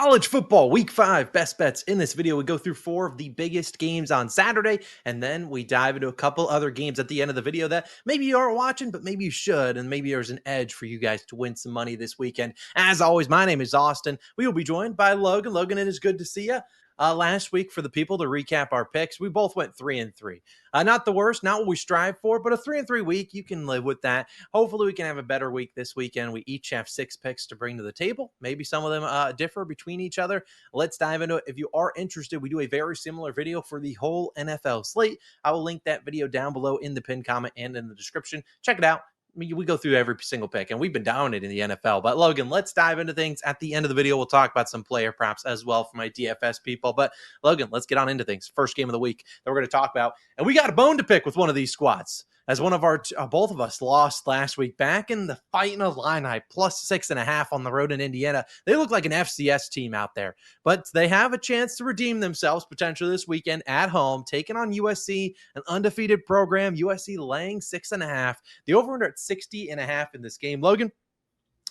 College football week 5 best bets. In this video, we go through 4 of the biggest games on Saturday, and then we dive into a couple other games at the end of the video that maybe you aren't watching, but maybe you should, and maybe there's an edge for you guys to win some money this weekend. As always, my name is Austin. We will be joined by Logan. Logan, it is good to see you. Last week, for the people to recap our picks, we both went 3-3. Not the worst, not what we strive for, but a 3-3 week. You can live with that. Hopefully, we can have a better week this weekend. We each have 6 picks to bring to the table. Maybe some of them differ between each other. Let's dive into it. If you are interested, we do a very similar video for the whole NFL slate. I will link that video down below in the pinned comment and in the description. Check it out. We go through every single pick, and we've been dominating the NFL. But Logan, let's dive into things. At the end of the video, we'll talk about some player props as well for my DFS people. But Logan, let's get on into things. First game of the week that we're going to talk about, and we got a bone to pick with one of these squads. As one of our both of us lost last week back in the Fighting Illini plus 6.5 on the road in Indiana. They look like an FCS team out there, but they have a chance to redeem themselves potentially this weekend at home, taking on USC, an undefeated program. USC laying 6.5. The over-under at 60.5 in this game. Logan,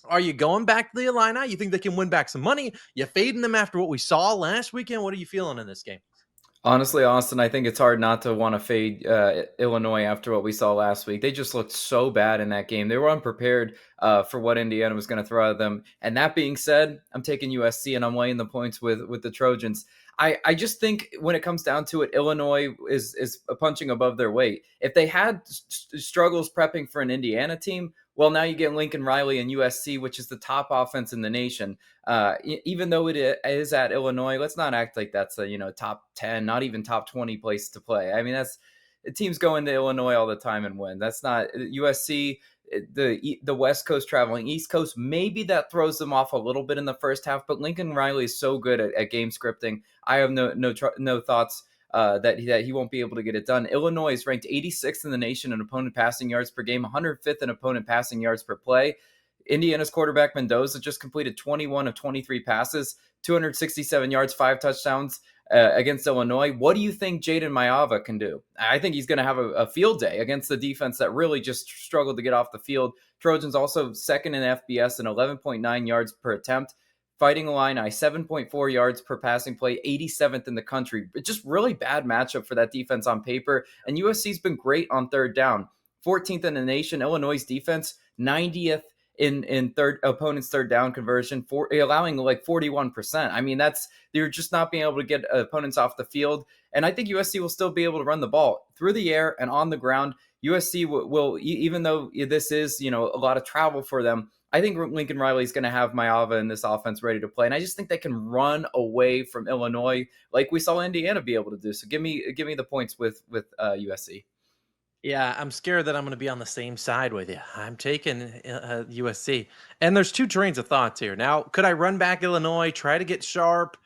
are you going back to the Illini? You think they can win back some money? You fading them after what we saw last weekend? What are you feeling in this game? Honestly, Austin, I think it's hard not to want to fade Illinois after what we saw last week. They just looked so bad in that game. They were unprepared for what Indiana was going to throw at them. And that being said, I'm taking USC and I'm laying the points with the Trojans. I just think when it comes down to it, Illinois is punching above their weight. If they had struggles prepping for an Indiana team, well, now you get Lincoln Riley and USC, which is the top offense in the nation. Even though it is at Illinois, let's not act like that's a top 10, not even top 20 place to play. I mean, that's teams go into Illinois all the time and win. That's not USC. The West Coast traveling East Coast, maybe that throws them off a little bit in the first half. But Lincoln Riley is so good at game scripting. I have no thoughts that he won't be able to get it done. Illinois is ranked 86th in the nation in opponent passing yards per game, 105th in opponent passing yards per play. Indiana's quarterback Mendoza just completed 21 of 23 passes, 267 yards, 5 touchdowns against Illinois. What do you think Jaden Mayava can do? I think he's going to have a field day against the defense that really just struggled to get off the field. Trojans also second in FBS and 11.9 yards per attempt. Fighting Illini, 7.4 yards per passing play, 87th in the country. It's just really bad matchup for that defense on paper. And USC's been great on third down. 14th in the nation. Illinois' defense, 90th in opponent's third down conversion, allowing like 41%. I mean, they're just not being able to get opponents off the field. And I think USC will still be able to run the ball through the air and on the ground. USC will even though this is, a lot of travel for them, I think Lincoln Riley is going to have Mayava in this offense ready to play. And I just think they can run away from Illinois like we saw Indiana be able to do. So give me the points with USC. Yeah, I'm scared that I'm going to be on the same side with you. I'm taking USC. And there's 2 trains of thoughts here. Now, could I run back Illinois, try to get sharp?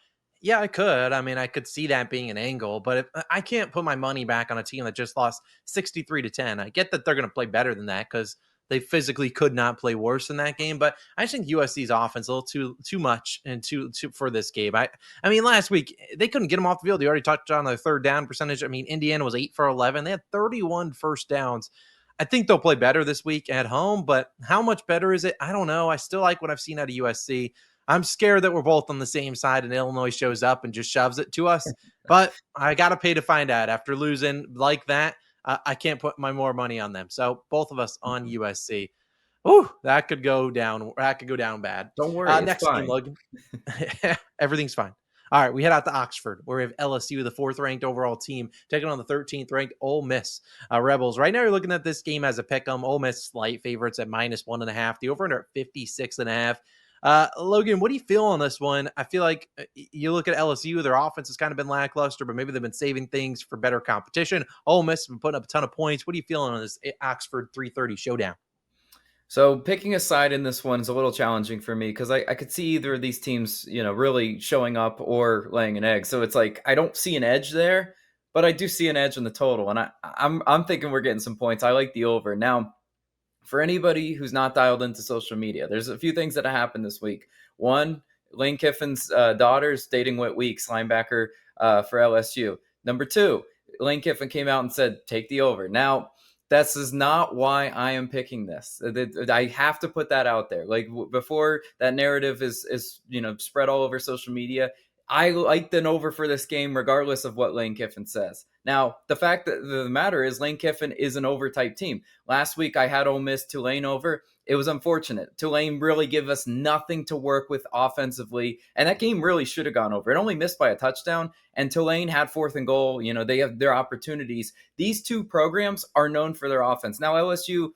Yeah, I could. I mean, I could see that being an angle, but I can't put my money back on a team that just lost 63-10. I get that they're going to play better than that because they physically could not play worse in that game, but I just think USC's offense a little too much and too for this game. I mean, last week they couldn't get them off the field. You already touched on their third down percentage. I mean, Indiana was 8 for 11. They had 31 first downs. I think they'll play better this week at home, but how much better is it? I don't know. I still like what I've seen out of USC. I'm scared that we're both on the same side and Illinois shows up and just shoves it to us, but I got to pay to find out after losing like that. I can't put my more money on them. So both of us on USC. Ooh, that could go down. That could go down bad. Don't worry. Next fine. game, Logan. Everything's fine. All right, we head out to Oxford, where we have LSU, the 4th ranked overall team, taking on the 13th ranked Ole Miss Rebels. Right now, you're looking at this game as a pick'em. Ole Miss slight favorites at -1.5. The over under at 56.5. Logan, what do you feel on this one? I feel like you look at LSU, their offense has kind of been lackluster, but maybe they've been saving things for better competition. Ole Miss has been putting up a ton of points. What are you feeling on this Oxford 3:30 showdown? So picking a side in this one is a little challenging for me because I could see either of these teams, really showing up or laying an egg. So it's like I don't see an edge there, but I do see an edge in the total. And I'm thinking we're getting some points. I like the over. Now, for anybody who's not dialed into social media, there's a few things that have happened this week. One, Lane Kiffin's daughter's dating Whit Weeks, linebacker for LSU. Number 2, Lane Kiffin came out and said, take the over. Now, This is not why I am picking this. I have to put that out there. Like before that narrative is spread all over social media. I like the over for this game, regardless of what Lane Kiffin says. Now, the fact that the matter is Lane Kiffin is an over type team. Last week I had Ole Miss Tulane over. It was unfortunate. Tulane really gave us nothing to work with offensively, and that game really should have gone over. It only missed by a touchdown, and Tulane had 4th and goal. They have their opportunities. These two programs are known for their offense. Now, LSU,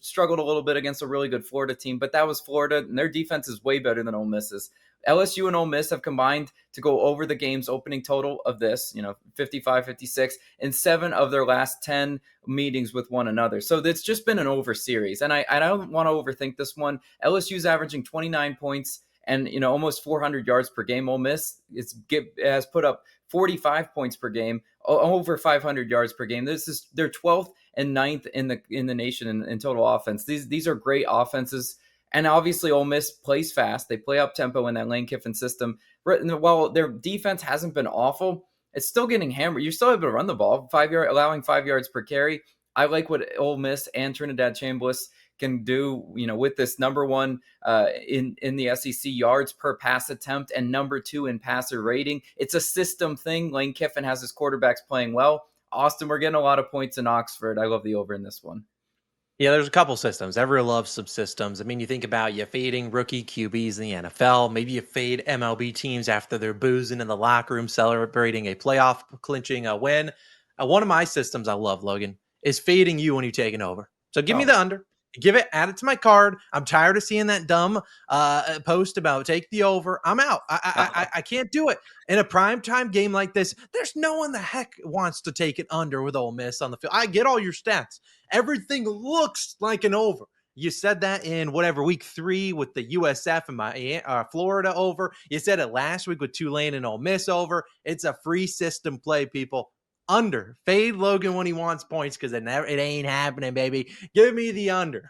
struggled a little bit against a really good Florida team, but that was Florida, and their defense is way better than Ole Miss's. LSU and Ole Miss have combined to go over the game's opening total of this, 55, 56, in 7 of their last 10 meetings with one another. So it's just been an over series. And I don't want to overthink this one. LSU's averaging 29 points and, almost 400 yards per game. Ole Miss has put up 45 points per game, over 500 yards per game. This is their 12th and 9th in the nation in total offense. These are great offenses. And obviously, Ole Miss plays fast. They play up tempo in that Lane Kiffin system. While their defense hasn't been awful, it's still getting hammered. You're still able to run the ball, allowing 5 yards per carry. I like what Ole Miss and Trinidad Chambliss can do, with this number 1 in the SEC yards per pass attempt and number 2 in passer rating. It's a system thing. Lane Kiffin has his quarterbacks playing well. Austin, we're getting a lot of points in Oxford. I love the over in this one. Yeah, there's a couple systems. Everyone loves subsystems. I mean, you think about you fading rookie QBs in the NFL. Maybe you fade MLB teams after they're boozing in the locker room, celebrating a playoff clinching a win. One of my systems I love, Logan, is fading you when you're taking over. So give me the under. Add it to my card. I'm tired of seeing that dumb post about take the over. I'm out. I can't do it. In a primetime game like this, there's no one the heck wants to take it under with Ole Miss on the field. I get all your stats. Everything looks like an over. You said that in week 3 with the USF and my Florida over. You said it last week with Tulane and Ole Miss over. It's a free system play, people. Under. Fade Logan when he wants points because it ain't happening, baby. Give me the under.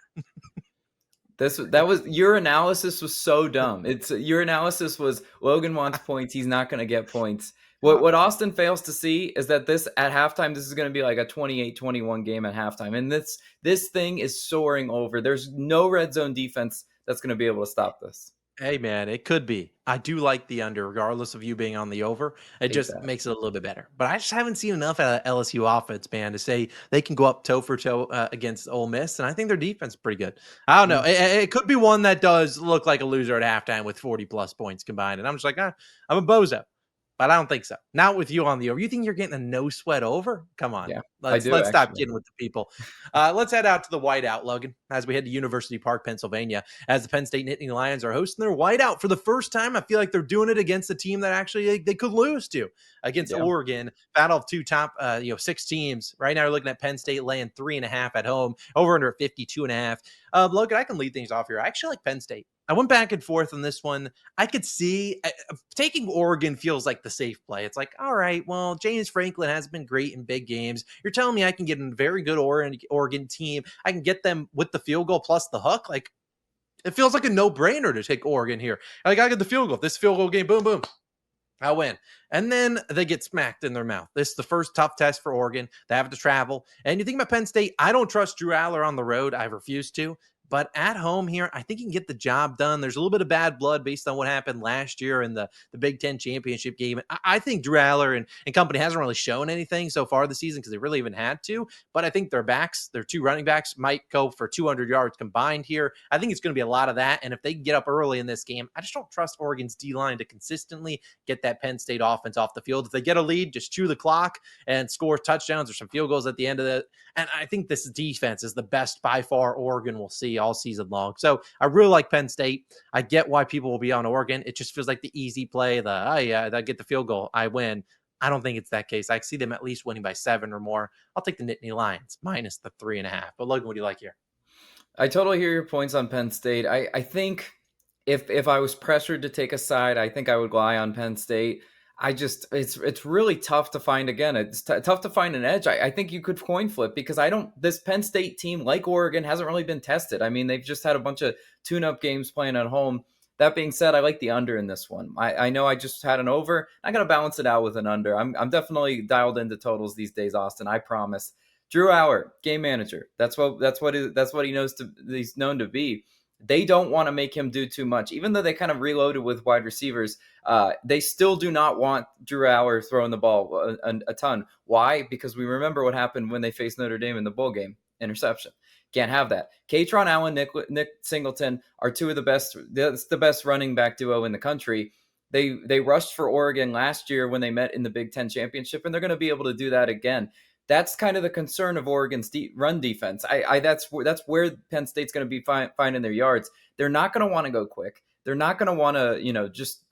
That was your analysis was so dumb. Your analysis was Logan wants points. He's not going to get points. What Austin fails to see is that this at halftime, this is going to be like a 28-21 game at halftime. And this thing is soaring over. There's no red zone defense that's going to be able to stop this. Hey, man, it could be. I do like the under, regardless of you being on the over. It just makes it a little bit better. But I just haven't seen enough out of LSU offense, man, to say they can go up toe for toe against Ole Miss. And I think their defense is pretty good. I don't know. It could be one that does look like a loser at halftime with 40-plus points combined. And I'm just like, I'm a bozo. But I don't think so. Not with you on the over. You think you're getting a no sweat over? Come on. Yeah, let's stop kidding with the people. Let's head out to the whiteout, Logan, as we head to University Park, Pennsylvania, as the Penn State Nittany Lions are hosting their whiteout for the first time. I feel like they're doing it against a team that actually they could lose to against Oregon. Battle of 2 top 6 teams. Right now we're looking at Penn State laying 3.5 at home, over under 52.5. Logan, I can lead things off here. I actually like Penn State. I went back and forth on this one. I could see taking Oregon feels like the safe play. It's like, all right, well, James Franklin has been great in big games. You're telling me I can get a very good Oregon team. I can get them with the field goal plus the hook. Like, it feels like a no-brainer to take Oregon here. Like, I get the field goal. This field goal game, boom, boom. I win. And then they get smacked in their mouth. This is the first tough test for Oregon. They have to travel. And you think about Penn State, I don't trust Drew Aller on the road. I refuse to. But at home here, I think he can get the job done. There's a little bit of bad blood based on what happened last year in the Big Ten championship game. I think Drew Aller and company hasn't really shown anything so far this season because they really haven't had to. But I think their 2 running backs might go for 200 yards combined here. I think it's going to be a lot of that. And if they can get up early in this game, I just don't trust Oregon's D-line to consistently get that Penn State offense off the field. If they get a lead, just chew the clock and score touchdowns or some field goals at the end of it. And I think this defense is the best by far Oregon will see all season long. So I really like Penn State. I get why people will be on Oregon. It just feels like the easy play. I get the field goal, I win. I don't think it's that case. I see them at least winning by 7 or more. I'll take the Nittany Lions minus the 3.5. But Logan, what do you like here? I totally hear your points on Penn State. I think if I was pressured to take a side, I think I would lie on Penn State. It's really tough to find again. It's tough to find an edge. I think you could coin flip because this Penn State team, like Oregon, hasn't really been tested. I mean, they've just had a bunch of tune-up games playing at home. That being said, I like the under in this one. I know I just had an over. I got to balance it out with an under. I'm definitely dialed into totals these days, Austin. I promise. Drew Hour, game manager. That's what he's known to be. They don't want to make him do too much, even though they kind of reloaded with wide receivers. They still do not want Drew Hour throwing the ball a ton. Why? Because we remember what happened when they faced Notre Dame in the bowl game. Interception. Can't have that. Katron Allen, Nick Singleton are two of the best. That's the best running back duo in the country. They rushed for Oregon last year when they met in the Big Ten championship, and they're going to be able to do that again. That's kind of the concern of Oregon's run defense. That's where Penn State's going to be finding their yards. They're not going to want to go quick. They're not going to want to just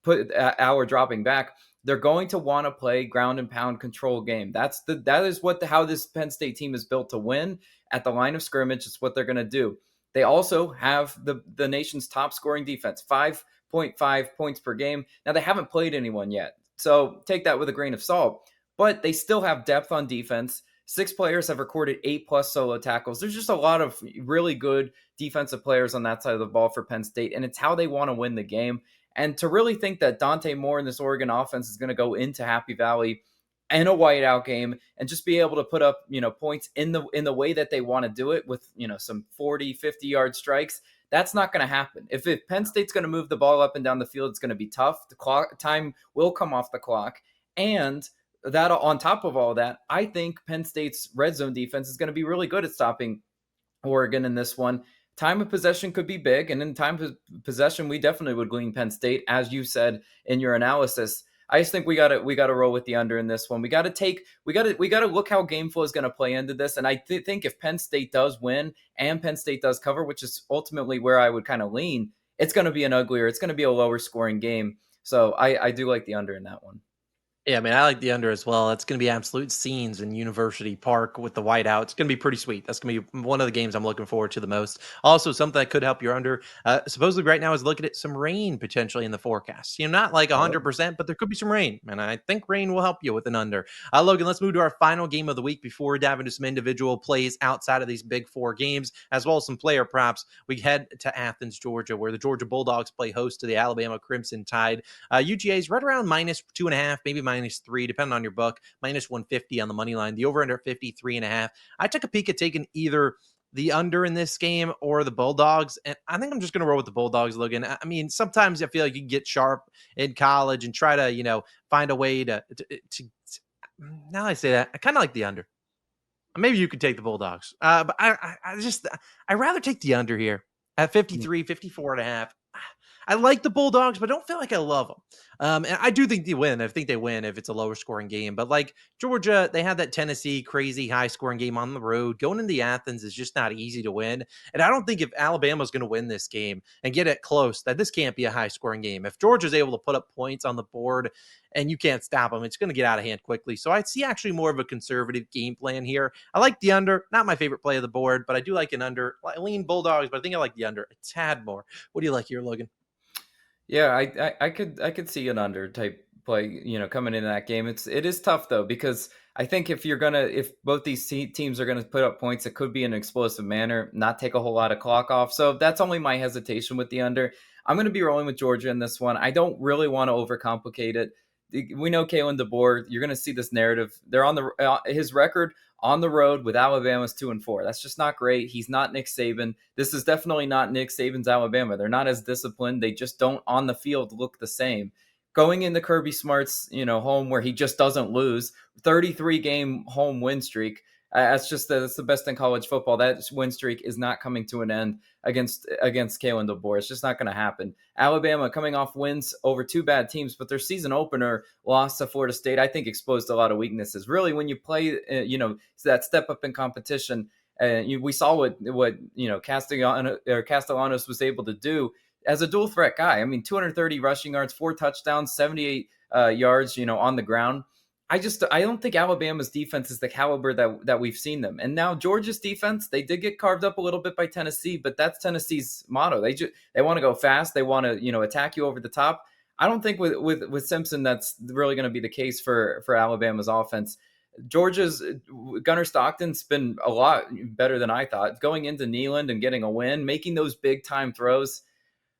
put Hour dropping back. They're going to want to play ground and pound control game. That is how this Penn State team is built to win at the line of scrimmage. It's what they're going to do. They also have the nation's top scoring defense, 5.5 points per game. Now, they haven't played anyone yet, so take that with a grain of salt. But they still have depth on defense. 6 players have recorded 8+ solo tackles. There's just a lot of really good defensive players on that side of the ball for Penn State, and it's how they want to win the game. And to really think that Dante Moore in this Oregon offense is going to go into Happy Valley in a whiteout game and just be able to put up, points in the way that they want to do it with, some 40, 50-yard strikes, that's not going to happen. If Penn State's going to move the ball up and down the field, it's going to be tough. The time will come off the clock. And that on top of all that, I think Penn State's red zone defense is going to be really good at stopping Oregon in this one. Time of possession could be big, and in time of possession, we definitely would glean Penn State, as you said in your analysis. I just think we got to roll with the under in this one. We got to look how game flow is going to play into this, and I think if Penn State does win and Penn State does cover, which is ultimately where I would kind of lean, it's going to be it's going to be a lower scoring game. So I do like the under in that one. Yeah, I mean, I like the under as well. It's going to be absolute scenes in University Park with the whiteout. It's going to be pretty sweet. That's going to be one of the games I'm looking forward to the most. Also, something that could help your under, supposedly right now is looking at some rain potentially in the forecast. Not like 100%, but there could be some rain. And I think rain will help you with an under. Logan, let's move to our final game of the week before we dive into some individual plays outside of these big 4 games, as well as some player props. We head to Athens, Georgia, where the Georgia Bulldogs play host to the Alabama Crimson Tide. UGA is right around -2.5, maybe -3, depending on your book, -150 on the money line. The over under 53.5. I took a peek at taking either the under in this game or the Bulldogs, and I think I'm just going to roll with the Bulldogs, Logan. I mean, sometimes I feel like you can get sharp in college and try to, find a way to now I say that, I kind of like the under. Maybe you could take the Bulldogs, but I rather take the under here at 53, 54.5. I like the Bulldogs, but I don't feel like I love them. And I do think they win. I think they win if it's a lower scoring game. But like Georgia, they had that Tennessee crazy high scoring game on the road. Going into Athens is just not easy to win. And I don't think if Alabama's going to win this game and get it close, that this can't be a high scoring game. If Georgia's able to put up points on the board and you can't stop them, it's going to get out of hand quickly. So I see actually more of a conservative game plan here. I like the under, not my favorite play of the board, but I do like an under. I lean Bulldogs, but I think I like the under a tad more. What do you like here, Logan? Yeah, I could see an under type play, coming into that game. It is tough though, because I think if both these teams are gonna put up points, it could be in an explosive manner, not take a whole lot of clock off. So that's only my hesitation with the under. I'm gonna be rolling with Georgia in this one. I don't really want to overcomplicate it. We know Kalen DeBoer. You're gonna see this narrative. They're on his record on the road with Alabama's 2-4. That's just not great. He's not Nick Saban. This is definitely not Nick Saban's Alabama. They're not as disciplined. They just don't on the field look the same. Going into Kirby Smart's, home where he just doesn't lose, 33-game home win streak. That's the best in college football. That win streak is not coming to an end against Kalen DeBoer. It's just not going to happen. Alabama coming off wins over 2 bad teams, but their season opener loss to Florida State, I think, exposed a lot of weaknesses. Really, when you play, that step up in competition, we saw what Castellanos was able to do as a dual threat guy. I mean, 230 rushing yards, 4 touchdowns, 78 yards, on the ground. I don't think Alabama's defense is the caliber that we've seen them. And now Georgia's defense, they did get carved up a little bit by Tennessee, but that's Tennessee's motto. They want to go fast. They want to, attack you over the top. I don't think with Simpson that's really going to be the case for Alabama's offense. Georgia's Gunnar Stockton's been a lot better than I thought. Going into Neyland and getting a win, making those big time throws.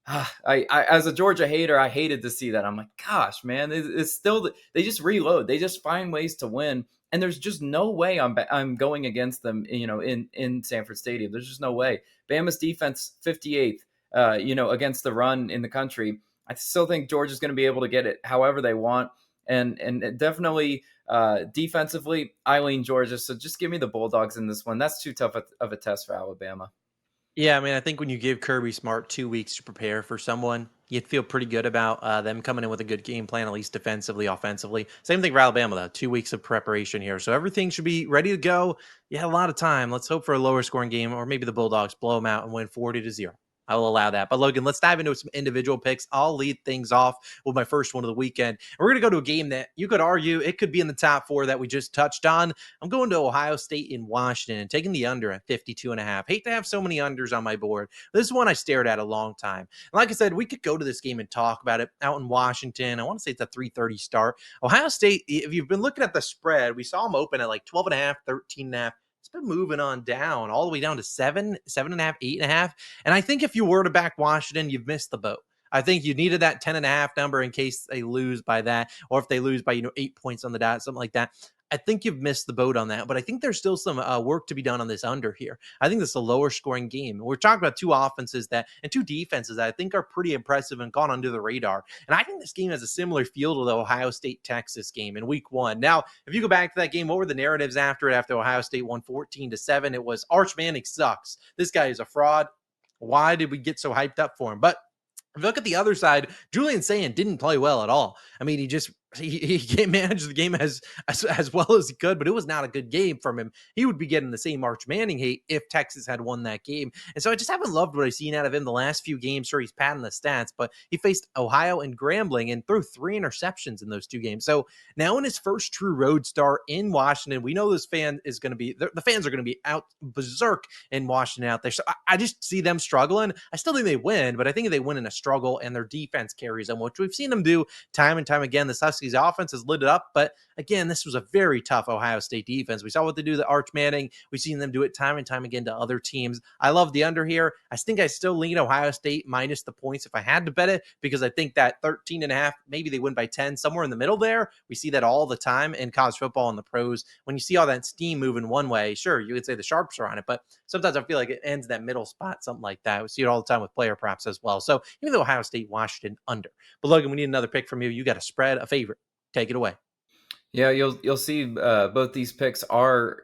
I as a Georgia hater, I hated to see that. I'm like, gosh, man, it's still, they just reload. They just find ways to win. and there's just no way I'm going against them, in Sanford Stadium. There's just no way. Bama's defense 58th, against the run in the country. I still think Georgia's going to be able to get it however they want, and definitely defensively, I lean Georgia. So just give me the Bulldogs in this one. That's too tough of a test for Alabama. Yeah, I mean, I think when you give Kirby Smart 2 weeks to prepare for someone, you'd feel pretty good about them coming in with a good game plan, at least defensively, offensively. Same thing for Alabama, though. 2 weeks of preparation here. So everything should be ready to go. You had a lot of time. Let's hope for a lower scoring game, or maybe the Bulldogs blow them out and win 40-0. I will allow that. But Logan, let's dive into some individual picks. I'll lead things off with my first one of the weekend. And we're going to go to a game that you could argue it could be in the top four that we just touched on. I'm going to Ohio State in Washington and taking the under at 52.5. Hate to have so many unders on my board. This is one I stared at a long time. And like I said, we could go to this game and talk about it out in Washington. I want to say it's a 3:30 start. Ohio State, if you've been looking at the spread, we saw them open at like 12.5, 13.5. It's been moving on down all the way down to 7.5, 8.5. And I think if you were to back Washington, you've missed the boat. I think you needed that 10.5 number in case they lose by that, or if they lose by 8 points on the dot, something like that. I think you've missed the boat on that, but I think there's still some work to be done on this under here. I think this is a lower scoring game. We're talking about two offenses and two defenses that I think are pretty impressive and gone under the radar. And I think this game has a similar feel to the Ohio State Texas game in week one. Now, if you go back to that game, what were the narratives after it? After Ohio State won 14-7, it was Arch Manning sucks. This guy is a fraud. Why did we get so hyped up for him? But if you look at the other side, Julian Sand didn't play well at all. I mean, he managed the game as well as he could, but it was not a good game from him. He would be getting the same Arch Manning hate if Texas had won that game. And so I just haven't loved what I've seen out of him the last few games. Sure, he's padding the stats, but he faced Ohio and Grambling and threw 3 interceptions in those 2 games. So now in his first true road start in Washington, we know this fan is going to be, the fans are going to be out berserk in Washington out there. So I just see them struggling. I still think they win, but I think they win in a struggle and their defense carries them, which we've seen them do time and time again. The Huskies offense has lit it up, but again, this was a very tough Ohio State defense. We saw what they do to Arch Manning. We've seen them do it time and time again to other teams. I love the under here. I think I still lean Ohio State minus the points if I had to bet it, because I think that 13.5, maybe they win by 10, somewhere in the middle there. We see that all the time in college football and the pros. When you see all that steam moving one way, sure, you could say the sharps are on it, but sometimes I feel like it ends that middle spot, something like that. We see it all the time with player props as well. So even though Ohio State, Washington under. But Logan, we need another pick from you. You got a spread, a favorite. Take it away. Yeah, you'll see both these picks are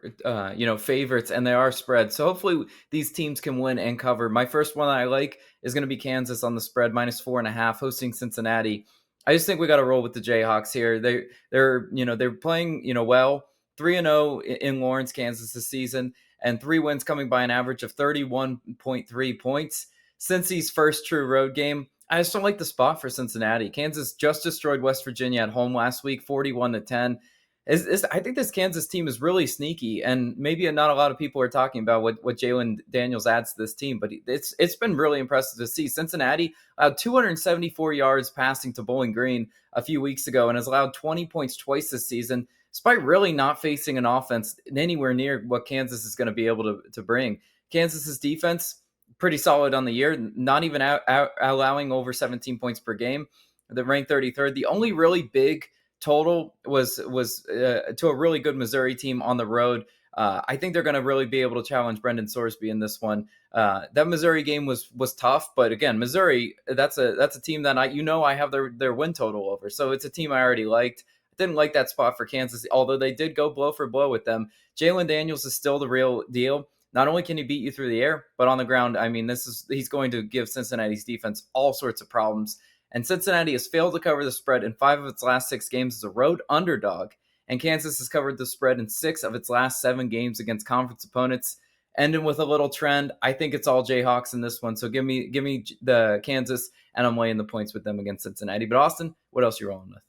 favorites, and they are spread. So hopefully these teams can win and cover. My first one I like is going to be Kansas on the spread -4.5, hosting Cincinnati. I just think we got to roll with the Jayhawks here. They're playing well, 3-0 in Lawrence, Kansas this season, and 3 wins coming by an average of 31.3 points. Cincy's first true road game, I just don't like the spot for Cincinnati. Kansas just destroyed West Virginia at home last week, 41-10. I think this Kansas team is really sneaky, and maybe not a lot of people are talking about what Jalen Daniels adds to this team, but it's been really impressive to see. Cincinnati allowed 274 yards passing to Bowling Green a few weeks ago and has allowed 20 points twice this season, despite really not facing an offense anywhere near what Kansas is going to be able to bring. Kansas's defense, pretty solid on the year, not even allowing over 17 points per game. They're ranked 33rd. The only really big total was to a really good Missouri team on the road. I think they're going to really be able to challenge Brendan Sorsby in this one. That Missouri game was tough, but again, Missouri, that's a team that I have their win total over. So it's a team I already liked. Didn't like that spot for Kansas, although they did go blow for blow with them. Jalen Daniels is still the real deal. Not only can he beat you through the air, but on the ground, I mean, he's going to give Cincinnati's defense all sorts of problems. And Cincinnati has failed to cover the spread in 5 of its last 6 games as a road underdog. And Kansas has covered the spread in 6 of its last 7 games against conference opponents. Ending with a little trend, I think it's all Jayhawks in this one. So give me the Kansas, and I'm laying the points with them against Cincinnati. But Austin, what else are you rolling with?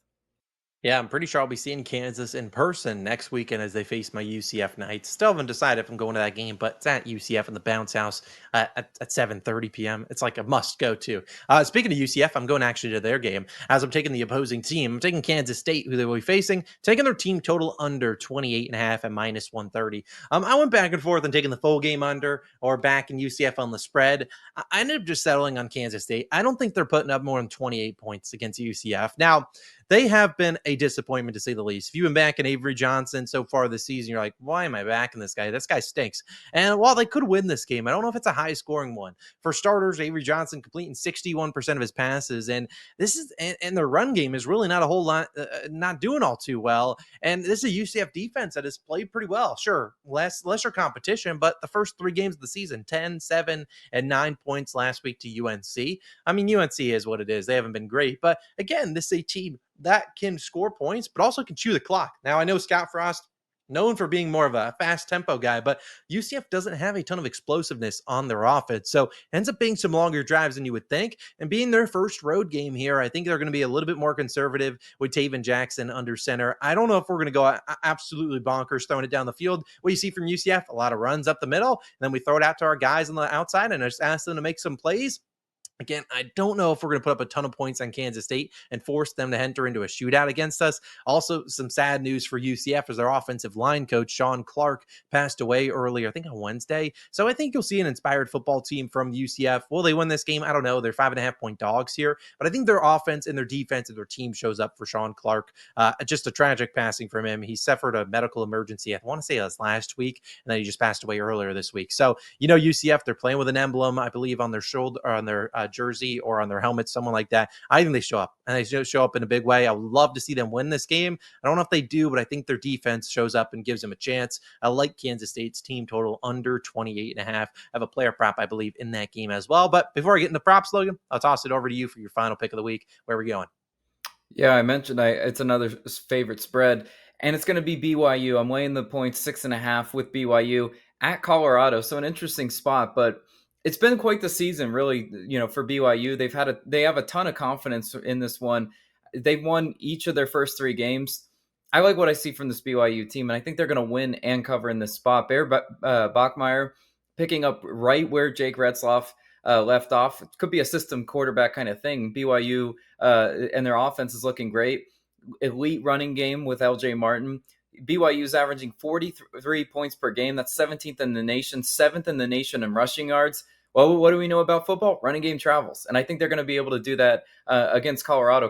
Yeah, I'm pretty sure I'll be seeing Kansas in person next weekend as they face my UCF Knights. Still haven't decided if I'm going to that game, but it's at UCF in the bounce house at 7:30 p.m. It's like a must go to. Speaking of UCF, I'm going actually to their game as I'm taking the opposing team. I'm taking Kansas State, who they will be facing, taking their team total under 28.5 at -130. I went back and forth and taking the full game under or back in UCF on the spread. I ended up just settling on Kansas State. I don't think they're putting up more than 28 points against UCF. Now, they have been a disappointment to say the least. If you've been backing Avery Johnson so far this season, you're like, why am I backing this guy? This guy stinks. And while they could win this game, I don't know if it's a high scoring one. For starters, Avery Johnson completing 61% of his passes. And this is, and their run game is really not a whole lot, not doing all too well. And this is a UCF defense that has played pretty well. Sure, lesser competition, but the first 3 games of the season, 10, 7, and 9 points last week to UNC. I mean, UNC is what it is. They haven't been great. But again, this is a team that can score points, but also can chew the clock. Now, I know Scott Frost, known for being more of a fast tempo guy, but UCF doesn't have a ton of explosiveness on their offense. So it ends up being some longer drives than you would think. And being their first road game here, I think they're going to be a little bit more conservative with Taven Jackson under center. I don't know if we're going to go absolutely bonkers throwing it down the field. What you see from UCF, a lot of runs up the middle, and then we throw it out to our guys on the outside and just ask them to make some plays. Again, I don't know if we're going to put up a ton of points on Kansas State and force them to enter into a shootout against us. Also, some sad news for UCF as their offensive line coach, Sean Clark, passed away earlier, I think on Wednesday. So I think you'll see an inspired football team from UCF. Will they win this game? I don't know. They're 5.5-point dogs here. But I think their offense and their defense and their team shows up for Sean Clark. Just a tragic passing from him. He suffered a medical emergency. I want to say it was last week, and then he just passed away earlier this week. So, UCF, they're playing with an emblem, I believe, on their shoulder, or on their jersey or on their helmet, someone like that. I think they show up, and they show up in a big way. I would love to see them win this game. I don't know if they do, but I think their defense shows up and gives them a chance. I like Kansas State's team total under 28.5. I have a player prop, I believe, in that game as well. But before I get into props, Logan, I'll toss it over to you for your final pick of the week. Where are we going? Yeah, I mentioned it's another favorite spread, and it's going to be BYU. I'm laying the points 6.5 with BYU at Colorado, so an interesting spot. But it's been quite the season, really. For BYU, they have a ton of confidence in this one. They've won each of their first 3 games. I like what I see from this BYU team, and I think they're going to win and cover in this spot. Bear Bachmeier picking up right where Jake Retzloff left off. It could be a system quarterback kind of thing. BYU and their offense is looking great. Elite running game with LJ Martin. BYU is averaging 43 points per game. That's 17th in the nation, 7th in the nation in rushing yards. Well, what do we know about football? Running game travels. And I think they're going to be able to do that against Colorado.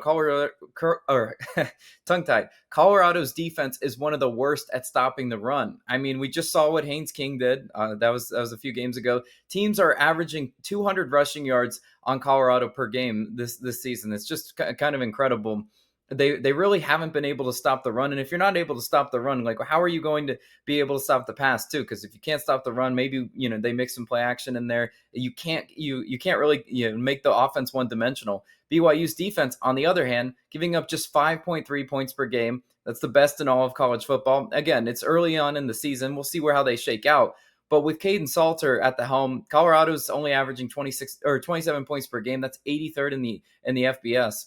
Tongue-tied. Colorado's defense is one of the worst at stopping the run. I mean, we just saw what Haynes King did. That was a few games ago. Teams are averaging 200 rushing yards on Colorado per game this season. It's just kind of incredible. They really haven't been able to stop the run. And if you're not able to stop the run, like, how are you going to be able to stop the pass too? Because if you can't stop the run, maybe they mix some play action in there. You can't really make the offense one dimensional. BYU's defense, on the other hand, giving up just 5.3 points per game. That's the best in all of college football. Again, it's early on in the season. We'll see how they shake out. But with Caden Salter at the helm, Colorado's only averaging 26 or 27 points per game. That's 83rd in the FBS.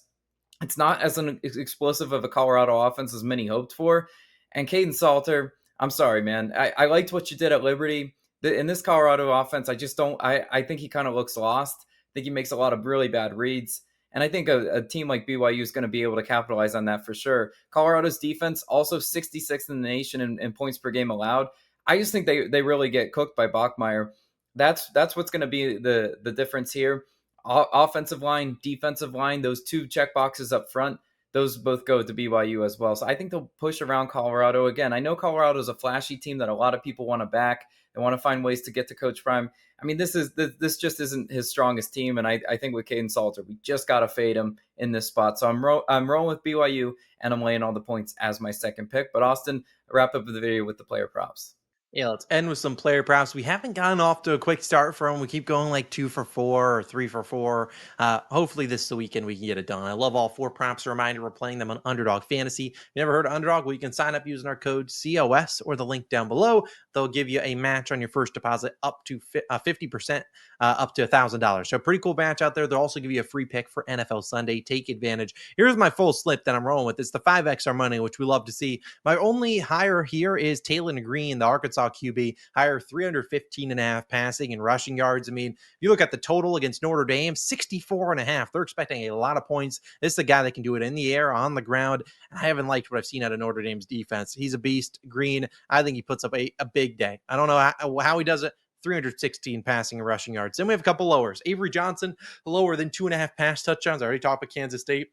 It's not as an explosive of a Colorado offense as many hoped for. And Caden Salter, I'm sorry, man. I liked what you did at Liberty. In this Colorado offense, I just don't. I think he kind of looks lost. I think he makes a lot of really bad reads. And I think a team like BYU is going to be able to capitalize on that for sure. Colorado's defense, also 66th in the nation in points per game allowed. I just think they really get cooked by Bachmeier. That's what's going to be the difference here. Offensive line, defensive line, those 2 check boxes up front, those both go to BYU as well. So I think they'll push around Colorado. Again, I know Colorado is a flashy team that a lot of people want to back. They want to find ways to get to Coach Prime. I mean, this just isn't his strongest team, and I think with Caden Salter, we just got to fade him in this spot. So I'm rolling with BYU, and I'm laying all the points as my second pick. But Austin, wrap up the video with the player props. Yeah, let's end with some player props. We haven't gotten off to a quick start for them. We keep going like 2 for 4 or 3 for 4. Hopefully this is the weekend we can get it done. I love all 4 props. A reminder, we're playing them on Underdog Fantasy. If you never heard of Underdog? Well, you can sign up using our code COS or the link down below. They'll give you a match on your first deposit up to 50%, up to $1,000. So pretty cool match out there. They'll also give you a free pick for NFL Sunday. Take advantage. Here's my full slip that I'm rolling with. It's the 5XR money, which we love to see. My only hire here is Taylor Green, the Arkansas QB, higher 315.5 passing and rushing yards. I mean, you look at the total against Notre Dame, 64.5. They're expecting a lot of points. This is a guy that can do it in the air, on the ground. I haven't liked what I've seen out of Notre Dame's defense. He's a beast. Green, I think he puts up a big day. I don't know how he does it. 316 passing and rushing yards. Then we have a couple lowers. Avery Johnson, lower than 2.5 pass touchdowns. I already talked about Kansas State.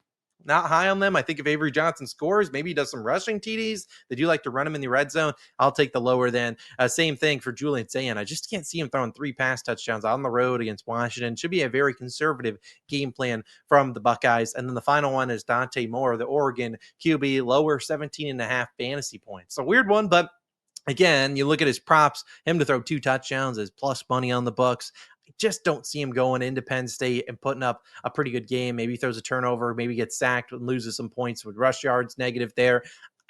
not high on them. I think if Avery Johnson scores, maybe he does some rushing TDs. They do like to run him in the red zone. I'll take the lower than. Same thing for Julian Sayin. I just can't see him throwing 3 pass touchdowns on the road against Washington. Should be a very conservative game plan from the Buckeyes. And then the final one is Dante Moore, the Oregon QB, lower 17.5 fantasy points. A weird one, but again, you look at his props, him to throw 2 touchdowns is plus money on the books. I just don't see him going into Penn State and putting up a pretty good game. Maybe he throws a turnover, maybe gets sacked and loses some points with rush yards negative there.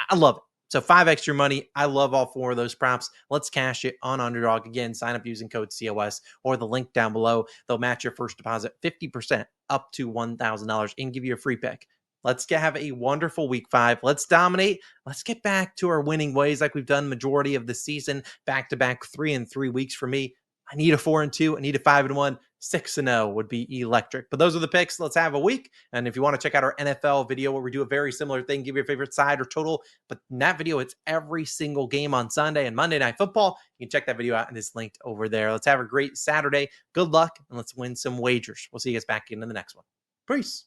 I love it. So 5 extra money. I love all 4 of those props. Let's cash it on Underdog. Again, sign up using code COS or the link down below. They'll match your first deposit 50% up to $1,000 and give you a free pick. Let's have a wonderful week 5. Let's dominate. Let's get back to our winning ways like we've done majority of the season. Back-to-back 3-3 weeks for me. I need a 4-2. I need a 5-1. 6-0 would be electric. But those are the picks. Let's have a week. And if you want to check out our NFL video where we do a very similar thing, give your favorite side or total. But in that video, it's every single game on Sunday and Monday Night Football. You can check that video out and it's linked over there. Let's have a great Saturday. Good luck and let's win some wagers. We'll see you guys back in the next one. Peace.